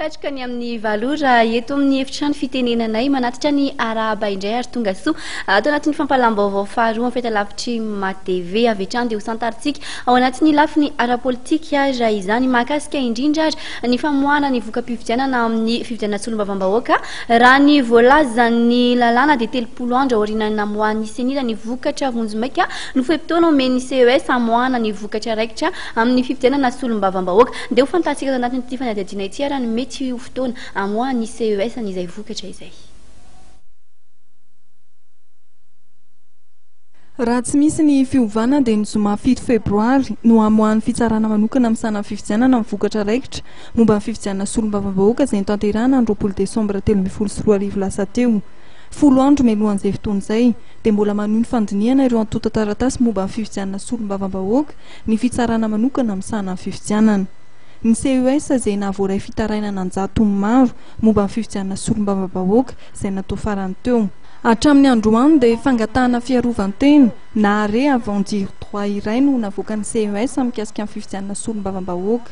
Katrika ny amin'ny valora eto amin'ny efitrano fitenenanay manatitra ny arahaba indray ary tonga soa ato anatin'ny fampalam-baovao faharoa amin'ny fahitalavitry matv avy hatrany dia ho santaritsika ao anatin'ny lafiny ara-politika raha izany mahakasika indrindra ary ny famoahana ny voka-pifidianana amin'ny fifidianana solombavam-bahoaka raha ny voalazan'ny lalàna dia 30 andro aorianany namoahany senila ny vokatra vonjomaika no fotoana omeny CES amoahana ny vokatra raikitra amin'ny fifidianana solombavam-bahoaka dia ho fantatsika ao anatin'ity fanadihadiana ity ary ny mety ho fotoana amoahany CES an'izay vokatra izay. Raha tsy misy ny fiovana dia ny zoma 7 febroary no amoahany fitsarana manokana amin'ny sana fifidianana amin'ny vokatra raikitra momba ny fifidianana solombavam-bahoaka izay notanterahana ny 20 desambra 2024 lasa teo. 10 andro melohan'izay fotoana izay dia mbola manohy ny fandiniana ireo antota taratasy momba ny fifidianana solombavam-bahoaka ny fitsarana manokana amin'ny sana fifidianana. Ny CES izay nahavoaray fitarainana anjato maro momba ny fifidianana solombavam-bahoaka izay natao farany teo. Hatramin'ny androany dia fangatahana fiarovan-tena na arrêt avant dire droit iray no navoakan'ny CES mikasika ny fifidianana solombavam-bahoaka.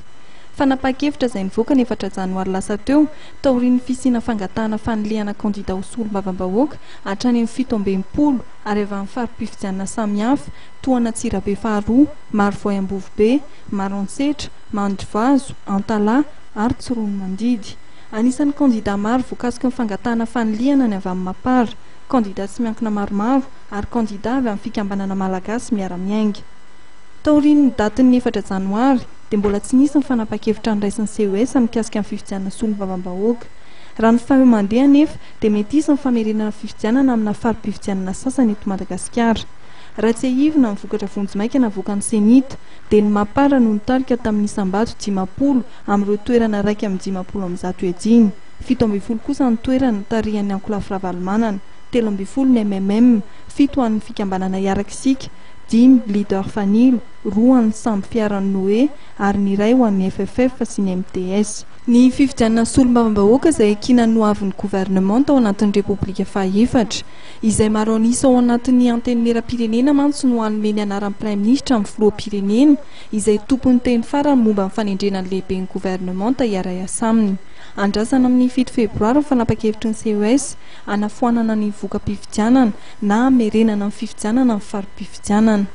Fanapa-kevitra izay nivoaka ny 4 janoary lasa teo taorian'ny fisiana fangatahana fanilehana kandida ho solombavam-bahoaka hatrany amin'ny 17 ary avy amin'ny farim-pifidianana samihafa toana Tsirabe faharoa, Marivoay Ambovobe, Maroantsetra, Mandrivazo, Antalahy ary Tsironomandidy. Anisan'ny kandida maro voakasika ny fangatahana fanilehana ny avy amin'ny Mapara, kandida tsy miankina maromaro ary kandida avy amin'ny fikambanana malagasy miara-miainga. Taorian'ny datin'ny 4 janoary dia mbola tsy nisy ny fanapa-kevitra niraisin'ny CES mikasika ny fifidianana solombavam-bahoaka. Raha ny faheo mandeha nefa dia mety hisy ny famerenana fifidianana amina farim-pifidianana sasany eto Madagasikara. Raha tsy ahivina ny vokatra vonjomaika navoakan'ny senita dia ny Mapara no nitarika tamin'ny isam-bato 10 amin'ireo toerana raika amin'ny 10 amin'ny zato ejiny. 17 kosa ny toerana tarihan'ny Ankolafy Ravalomanana, 13 ny MMM, 7 an'ny fikambanana Iarakisika, 10 leader Fanilo, 2 an'ny samby fiaran'ny Noé ary ny iray ho an'ny FFF sy ny MTS. Ny fifidianana solombavam-bahoaka izay kinanoavin'ny gouvernement tao anatin'ny Repoblika Fahefatra, izay maro anisa ao anatin'ny antenimieram-pirenena mantsy no hanome anaran'ny Prime Ministra amin'ny filoham-pirenena izay tompony teny farany momba ny fanendrenan'ny lehiben'ny gouvernement iara-iasa aminy. Andrasana amin'ny 7 febroary ny fanapa-kevitry ny CES hanafoanana ny voka-pifidianana na hamerenana ny fifidianana amin'ny farim-pifidianana.